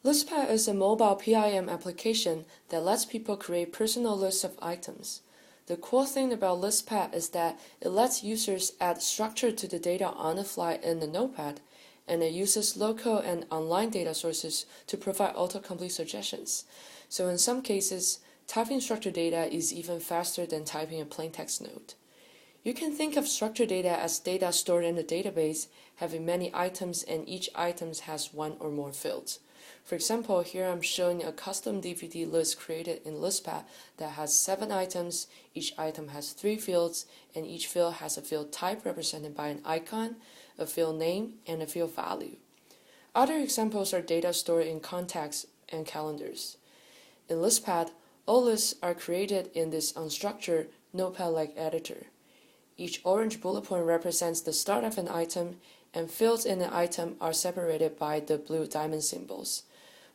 Listpad is a mobile PIM application that lets people create personal lists of items. The cool thing about Listpad is that it lets users add structure to the data on the fly in the notepad, and it uses local and online data sources to provide autocomplete suggestions. So in some cases, typing structured data is even faster than typing a plain text note. You can think of structured data as data stored in a database, having many items, and each item has one or more fields. For example, here I'm showing a custom DVD list created in Listpad that has 7 items, each item has 3 fields, and each field has a field type represented by an icon, a field name, and a field value. Other examples are data stored in contacts and calendars. In Listpad, all lists are created in this unstructured, notepad-like editor. Each orange bullet point represents the start of an item, and fields in an item are separated by the blue diamond symbols,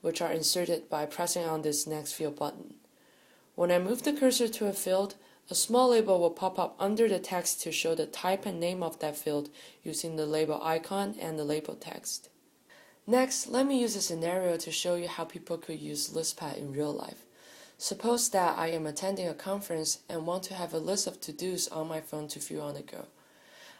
which are inserted by pressing on this Next Field button. When I move the cursor to a field, a small label will pop up under the text to show the type and name of that field using the label icon and the label text. Next, let me use a scenario to show you how people could use Listpad in real life. Suppose that I am attending a conference and want to have a list of to-dos on my phone to view on the go.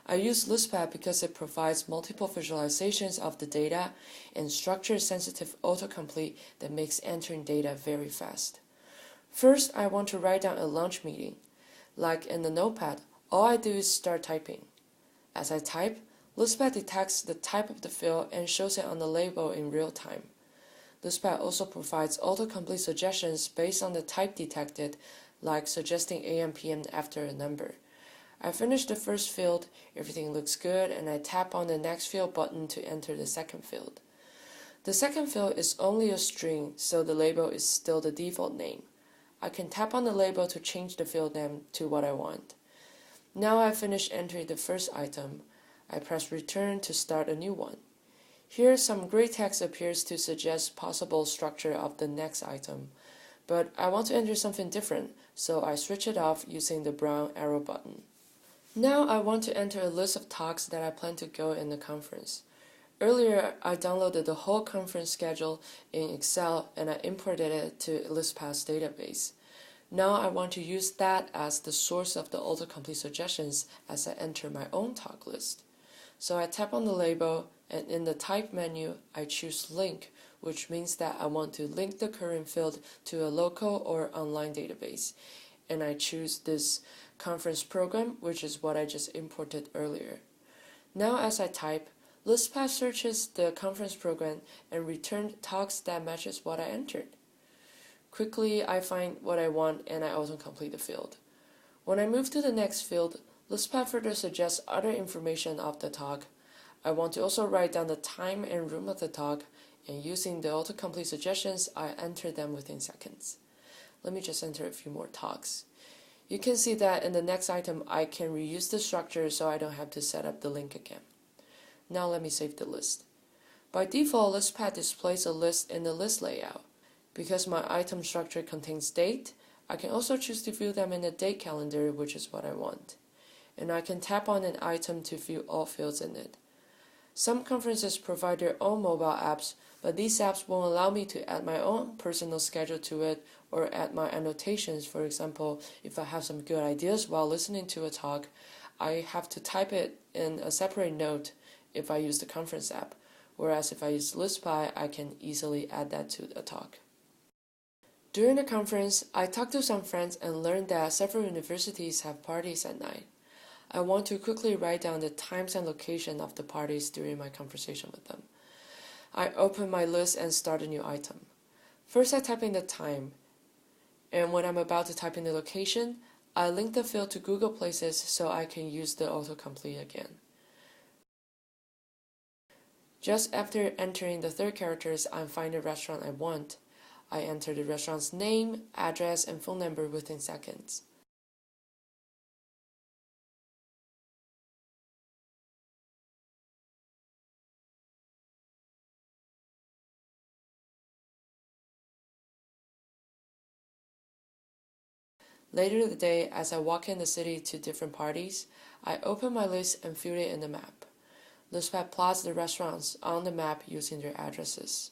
I use Listpad because it provides multiple visualizations of the data and structure-sensitive autocomplete that makes entering data very fast. First, I want to write down a lunch meeting. Like in the notepad, all I do is start typing. As I type, Listpad detects the type of the field and shows it on the label in real time. Listpad also provides autocomplete suggestions based on the type detected, like suggesting AM/PM after a number. I finish the first field, everything looks good, and I tap on the Next Field button to enter the second field. The second field is only a string, so the label is still the default name. I can tap on the label to change the field name to what I want. Now I finish entering the first item. I press return to start a new one. Here some gray text appears to suggest possible structure of the next item, but I want to enter something different, so I switch it off using the brown arrow button. Now I want to enter a list of talks that I plan to go in the conference. Earlier, I downloaded the whole conference schedule in Excel and I imported it to Listpad's database. Now I want to use that as the source of the autocomplete suggestions as I enter my own talk list. So I tap on the label, and in the type menu, I choose link, which means that I want to link the current field to a local or online database. And I choose this conference program, which is what I just imported earlier. Now as I type, Listpad searches the conference program and returns talks that matches what I entered. Quickly, I find what I want and I autocomplete the field. When I move to the next field, Listpad further suggests other information of the talk. I want to also write down the time and room of the talk, and using the autocomplete suggestions, I enter them within seconds. Let me just enter a few more talks. You can see that in the next item, I can reuse the structure so I don't have to set up the link again. Now let me save the list. By default, Listpad displays a list in the list layout. Because my item structure contains date, I can also choose to view them in the date calendar, which is what I want. And I can tap on an item to view all fields in it. Some conferences provide their own mobile apps, but these apps won't allow me to add my own personal schedule to it or add my annotations. For example, if I have some good ideas while listening to a talk, I have to type it in a separate note if I use the conference app, whereas if I use Listpad, I can easily add that to the talk. During the conference, I talked to some friends and learned that several universities have parties at night. I want to quickly write down the times and location of the parties during my conversation with them. I open my list and start a new item. First, I type in the time, and when I'm about to type in the location, I link the field to Google Places so I can use the autocomplete again. Just after entering the third characters, I find the restaurant I want. I enter the restaurant's name, address, and phone number within seconds. Later in the day, as I walk in the city to different parties, I open my list and fill it in the map. Listpad plots the restaurants on the map using their addresses.